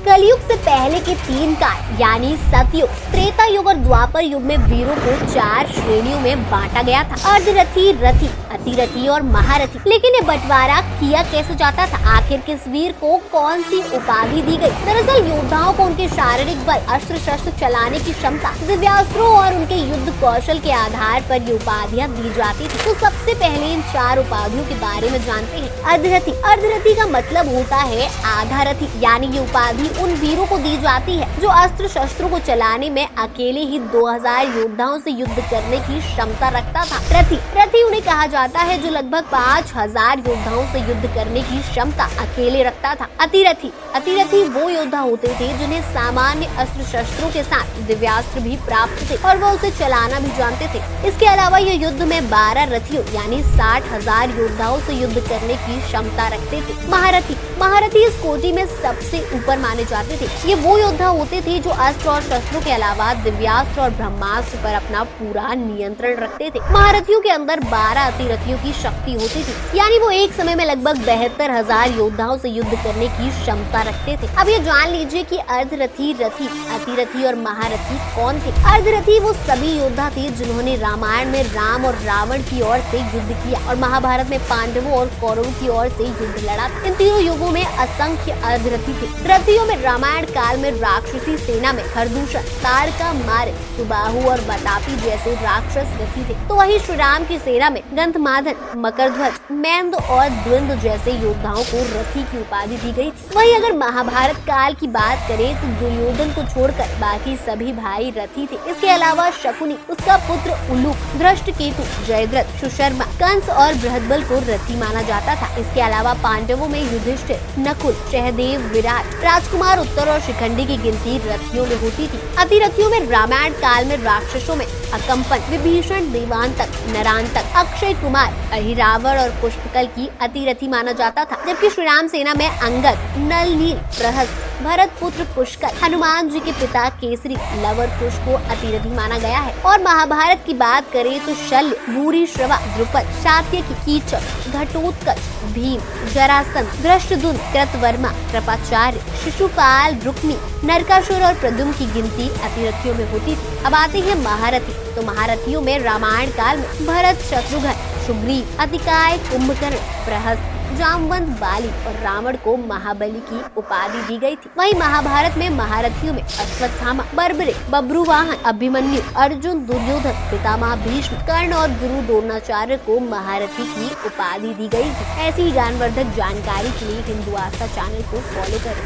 कलयुग से पहले के 3 काल यानी सतयुग, त्रेता युग और द्वापर युग में वीरों को 4 श्रेणियों में बांटा गया था। अर्धरथी, रथी, अतिरथी और महारथी। लेकिन ये बंटवारा किया कैसे जाता था? आखिर किस वीर को कौन सी उपाधि दी गई? दरअसल योद्धाओं को उनके शारीरिक बल, अस्त्र शस्त्र चलाने की क्षमता, दिव्यास्त्रों और उनके युद्ध कौशल के आधार पर ये उपाधियां दी जाती थी। तो सबसे पहले इन 4 उपाधियों के बारे में जानते हैं। अर्धरथी। अर्धरथी का मतलब होता है आधा रथी, यानी ये उपाधि उन वीरों को दी जाती है जो अस्त्र शस्त्रों को चलाने में अकेले ही 2000 योद्धाओं से युद्ध करने की क्षमता रखता था। रथी। रथी उन्हें कहा जाता है जो लगभग 5000 योद्धाओं से युद्ध करने की क्षमता अकेले रखता था। अतिरथी। अतिरथी वो योद्धा होते थे जिन्हें सामान्य अस्त्र शस्त्रों के साथ दिव्यास्त्र भी प्राप्त थे और वो उसे चलाना भी जानते थे। इसके अलावा ये युद्ध में 12 रथियों यानी 60,000 योद्धाओं से युद्ध करने की क्षमता रखते थे। महारथी। महारथी इस कोटि में सबसे ऊपर माने जाते थे। ये वो योद्धा होते थे जो अस्त्र और शस्त्रों के अलावा दिव्यास्त्र और ब्रह्मास्त्र पर अपना पूरा नियंत्रण रखते थे। महारथियों के अंदर 12 अतिरथियों की शक्ति होती थी, यानी वो एक समय में लगभग 72,000 योद्धाओं से युद्ध करने की क्षमता रखते थे। अब ये जान लीजिए कि अर्धरथी, रथी, अतिरथी और महारथी कौन थे। अर्धरथी वो सभी योद्धा थे जिन्होंने रामायण में राम और रावण की ओर से युद्ध किया और महाभारत में पांडवों और कौरवों की ओर से युद्ध लड़ा। इन तीनों युगों में असंख्य अर्धरथी थे। रथियों में रामायण काल में राक्षसी सेना में खरदूषण, ताड़का, मारे, सुबाहु और बतापी जैसे राक्षस रथी थे। तो वहीं श्री राम की सेना में गंधमादन, मकरध्वज, मैंद और द्वंद्व जैसे योद्धाओं को रथी की उपाधि दी गई थी। वहीं अगर महाभारत काल की बात करें तो दुर्योधन को छोड़कर बाकी सभी भाई रथी थे। इसके अलावा शकुनी, उसका पुत्र उल्लूक, धृष्टकेतु, जयद्रथ, सुशर्मा, कंस और बृहद्बल को रथी माना जाता था। इसके अलावा पांडवों में युधिष्ठिर, नकुल, सहदेव, विराट, राजकुमार उत्तर और शिखंडी की गिनती रथियों में होती थी। अतिरथियों में रामायण काल में राक्षसों में अकंपन, विभीषण, देवांतक, नरांतक, अक्षय कुमार, अहिरावण और पुष्पकल की अतिरथी माना जाता था। जबकि श्री राम सेना में अंगद, नल, नील, प्रहस्त, भरत पुत्र पुष्कर, हनुमान जी के पिता केसरी, लवर कुश को अतिरथी माना गया है। और महाभारत की बात करें तो शल्य, भूरिश्रवा, द्रुपद, सात्यकी, कीचक, घटोत्कच, भीम, जरासंध, धृष्टद्युम्न, कृतवर्मा, कृपाचार्य, शिशुपाल, रुक्मी, नरकासुर और प्रद्युम्न की गिनती अतिरथियों में होती थी। अब आते हैं महारथी। तो महारथियों में रामायण काल में भरत, शत्रुघ्न, सुग्रीव, अतिकाय, कुंभकर्ण, प्रहस्त, जामवंत, बाली और रावण को महाबली की उपाधि दी गई थी। वहीं महाभारत में महारथियों में अश्वत्थामा, बर्बरिक, बब्रुवाहन, अभिमन्यु, अर्जुन, दुर्योधन, पितामह भीष्म, कर्ण और गुरु द्रोणाचार्य को महारथी की उपाधि दी गई थी। ऐसी ज्ञानवर्धक जानकारी के लिए हिंदू आस्था चैनल को फॉलो करें।